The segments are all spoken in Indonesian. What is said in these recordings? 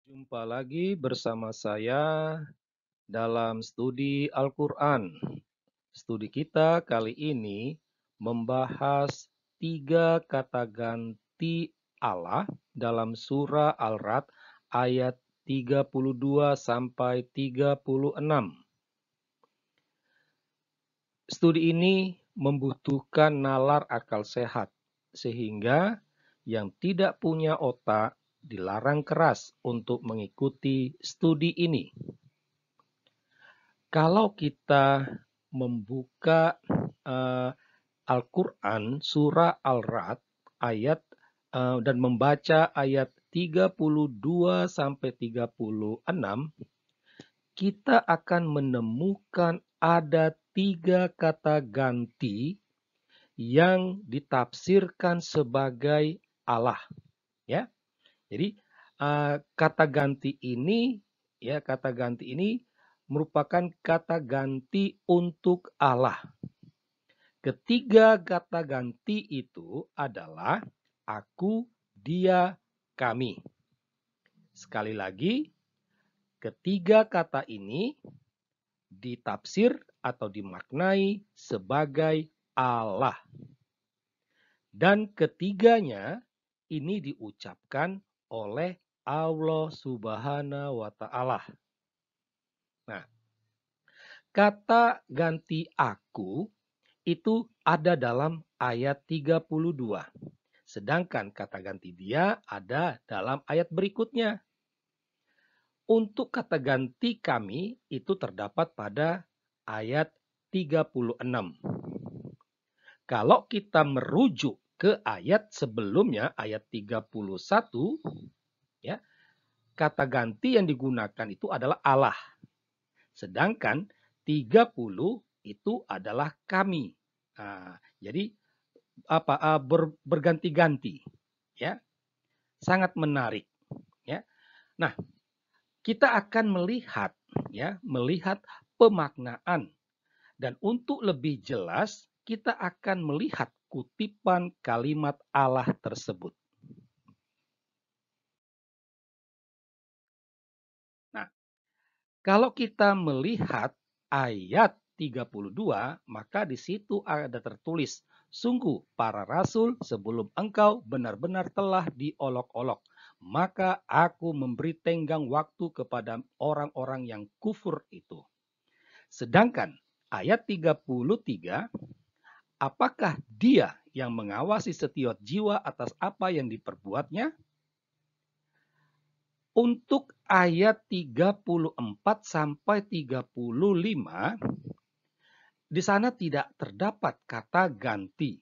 Jumpa lagi bersama saya dalam studi Al-Quran. Studi kita kali ini membahas tiga kata ganti Allah dalam surah Al-Ra'd ayat 32 sampai 36. Studi ini membutuhkan nalar akal sehat, sehingga yang tidak punya otak dilarang keras untuk mengikuti studi ini. Kalau kita membuka eh, Al-Quran surah Al-Ra'd ayat dan membaca ayat 32 sampai 36, kita akan menemukan ada tiga kata ganti yang ditafsirkan sebagai Allah, ya. Jadi kata ganti ini merupakan kata ganti untuk Allah. Ketiga kata ganti itu adalah aku, dia, kami. Sekali lagi, ketiga kata ini ditafsir atau dimaknai sebagai Allah. Dan ketiganya ini diucapkan oleh Allah Subhanahu wa Ta'ala. Nah, kata ganti aku itu ada dalam ayat 32. Sedangkan kata ganti dia ada dalam ayat berikutnya. Untuk kata ganti kami itu terdapat pada ayat 36. Kalau kita merujuk ke ayat sebelumnya, ayat 31, ya, kata ganti yang digunakan itu adalah Allah. Sedangkan 30 itu adalah kami. Nah, jadi berganti-ganti, ya. Sangat menarik, ya. Nah, kita akan melihat pemaknaan, dan untuk lebih jelas kita akan melihat kutipan kalimat Allah tersebut. Nah, kalau kita melihat ayat 32, maka di situ ada tertulis, sungguh para rasul sebelum engkau benar-benar telah diolok-olok, maka aku memberi tenggang waktu kepada orang-orang yang kufur itu. Sedangkan ayat 33, apakah dia yang mengawasi setiap jiwa atas apa yang diperbuatnya? Untuk ayat 34 sampai 35, di sana tidak terdapat kata ganti.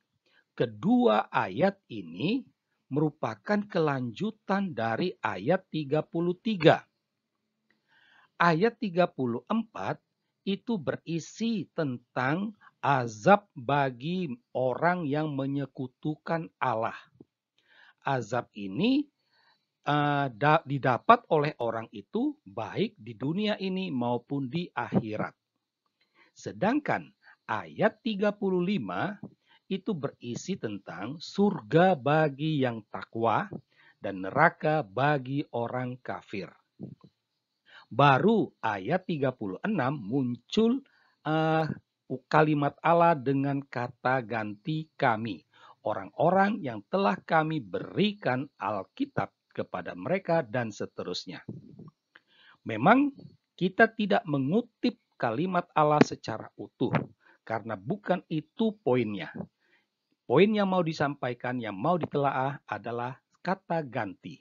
Kedua ayat ini merupakan kelanjutan dari ayat 33. Ayat 34 itu berisi tentang azab bagi orang yang menyekutukan Allah. Azab ini didapat oleh orang itu baik di dunia ini maupun di akhirat. Sedangkan ayat 35 itu berisi tentang surga bagi yang takwa dan neraka bagi orang kafir. Baru ayat 36 muncul kalimat Allah dengan kata ganti kami. Orang-orang yang telah kami berikan Alkitab kepada mereka dan seterusnya. Memang kita tidak mengutip kalimat Allah secara utuh karena bukan itu poinnya. Poin yang mau disampaikan, yang mau ditelaah adalah kata ganti.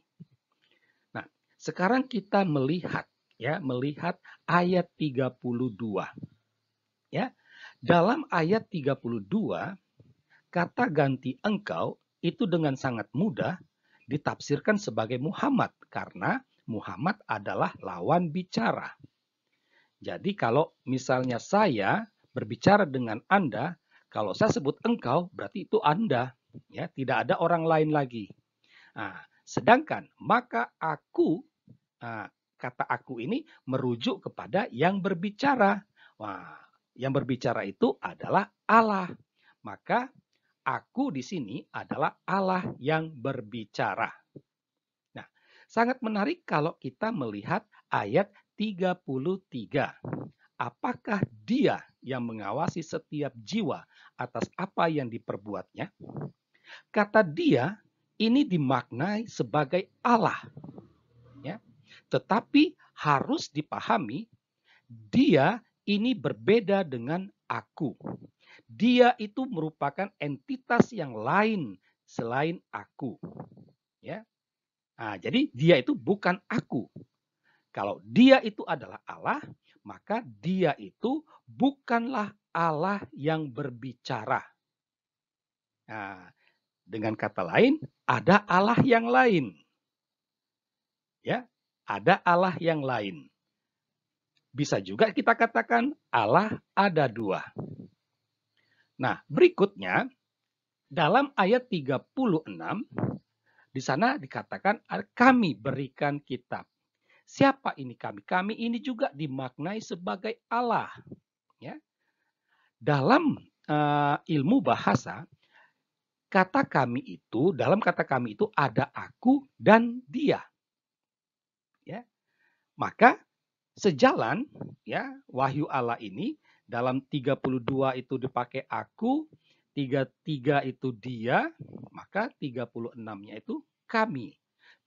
Nah, sekarang kita melihat ayat 32. Ya. Dalam ayat 32, kata ganti engkau itu dengan sangat mudah ditafsirkan sebagai Muhammad karena Muhammad adalah lawan bicara. Jadi kalau misalnya saya berbicara dengan Anda, kalau saya sebut engkau berarti itu Anda, ya, tidak ada orang lain lagi. Nah, sedangkan maka aku, kata aku ini merujuk kepada yang berbicara. Wah, yang berbicara itu adalah Allah. Maka aku di sini adalah Allah yang berbicara. Nah, Sangat menarik kalau kita melihat ayat 33. Apakah Dia yang mengawasi setiap jiwa atas apa yang diperbuatnya? Kata Dia ini dimaknai sebagai Allah, ya. Tetapi harus dipahami, Dia ini berbeda dengan aku. Dia itu merupakan entitas yang lain selain aku, ya. Nah, jadi Dia itu bukan aku. Kalau Dia itu adalah Allah, maka Dia itu bukanlah Allah yang berbicara. Nah, dengan kata lain, ada Allah yang lain. Ya, ada Allah yang lain. Bisa juga kita katakan Allah ada dua. Nah, berikutnya dalam ayat 36 di sana dikatakan kami berikan kitab. Siapa ini kami? Kami ini juga dimaknai sebagai Allah, ya. Dalam ilmu bahasa, dalam kata kami itu ada aku dan dia, ya. Maka sejalan, ya, wahyu Allah ini dalam 32 itu dipakai aku, 33 itu dia, maka 36-nya itu kami.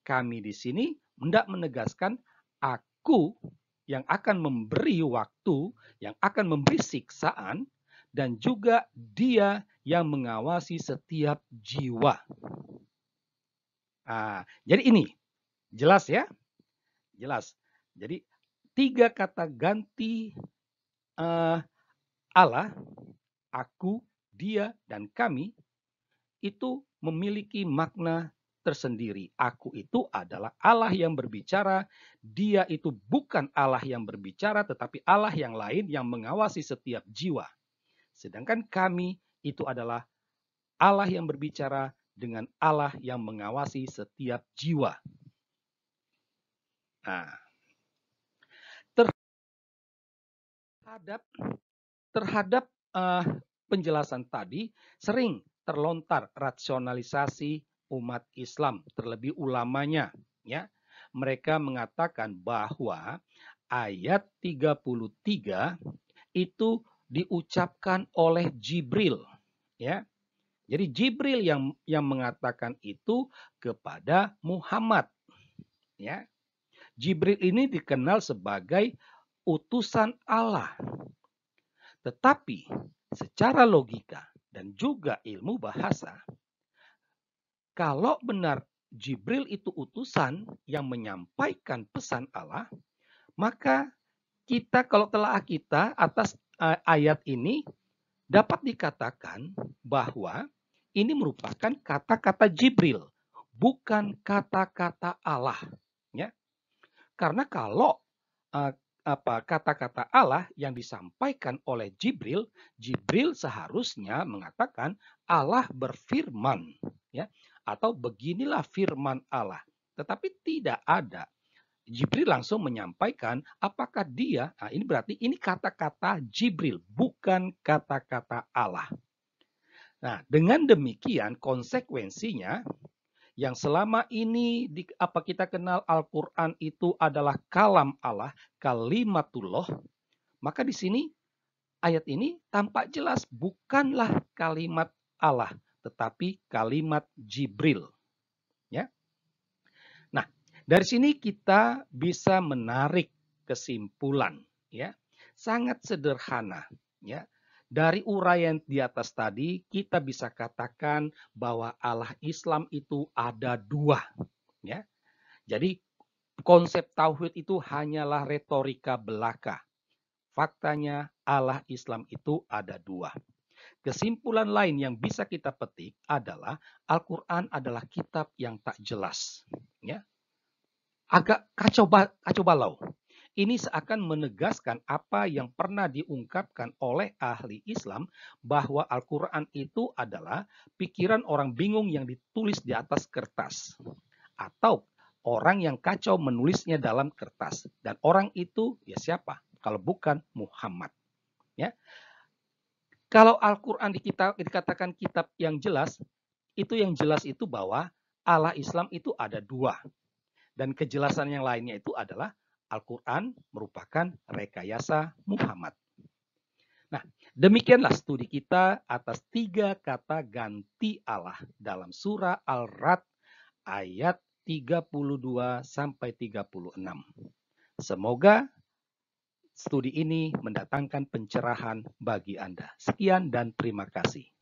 Kami di sini hendak menegaskan aku yang akan memberi waktu, yang akan memberi siksaan, dan juga Dia yang mengawasi setiap jiwa. Nah, jadi ini jelas ya, jelas. Jadi 3 kata ganti Allah, aku, dia, dan kami itu memiliki makna tersendiri. Aku itu adalah Allah yang berbicara, dia itu bukan Allah yang berbicara, tetapi Allah yang lain yang mengawasi setiap jiwa. Sedangkan kami itu adalah Allah yang berbicara dengan Allah yang mengawasi setiap jiwa. Nah, terhadap penjelasan tadi sering terlontar rasionalisasi umat Islam, terlebih ulamanya, ya. Mereka mengatakan bahwa ayat 33 itu diucapkan oleh Jibril, ya. Jadi Jibril yang mengatakan itu kepada Muhammad, ya. Jibril ini dikenal sebagai utusan Allah. Tetapi secara logika dan juga ilmu bahasa, kalau benar Jibril itu utusan yang menyampaikan pesan Allah, maka kita kalau telah kita atas ayat ini dapat dikatakan bahwa ini merupakan kata-kata Jibril, bukan kata-kata Allah, ya. Karena kalau kata-kata Allah yang disampaikan oleh Jibril, Jibril seharusnya mengatakan Allah berfirman, ya, atau beginilah firman Allah. Tetapi tidak ada. Jibril langsung menyampaikan apakah dia, nah ini berarti ini kata-kata Jibril, bukan kata-kata Allah. Nah, dengan demikian konsekuensinya yang selama ini kita kenal Al-Quran itu adalah kalam Allah, kalimatullah, maka di sini ayat ini tampak jelas bukanlah kalimat Allah, tetapi kalimat Jibril. Ya. Nah, dari sini kita bisa menarik kesimpulan, ya, sangat sederhana, ya. Dari uraian di atas tadi, kita bisa katakan bahwa Allah Islam itu ada dua. Ya. Jadi konsep tauhid itu hanyalah retorika belaka. Faktanya Allah Islam itu ada dua. Kesimpulan lain yang bisa kita petik adalah Al-Quran adalah kitab yang tak jelas. Ya. Agak kacau balau. Ini seakan menegaskan apa yang pernah diungkapkan oleh ahli Islam bahwa Al-Quran itu adalah pikiran orang bingung yang ditulis di atas kertas. Atau orang yang kacau menulisnya dalam kertas. Dan orang itu ya siapa? Kalau bukan Muhammad. Ya. Kalau Al-Quran dikatakan kitab yang jelas, itu yang jelas itu bahwa Allah Islam itu ada dua. Dan kejelasan yang lainnya itu adalah Al-Quran merupakan rekayasa Muhammad. Nah, demikianlah studi kita atas 3 kata ganti Allah dalam surah Al-Ra'd ayat 32 sampai 36. Semoga studi ini mendatangkan pencerahan bagi Anda. Sekian dan terima kasih.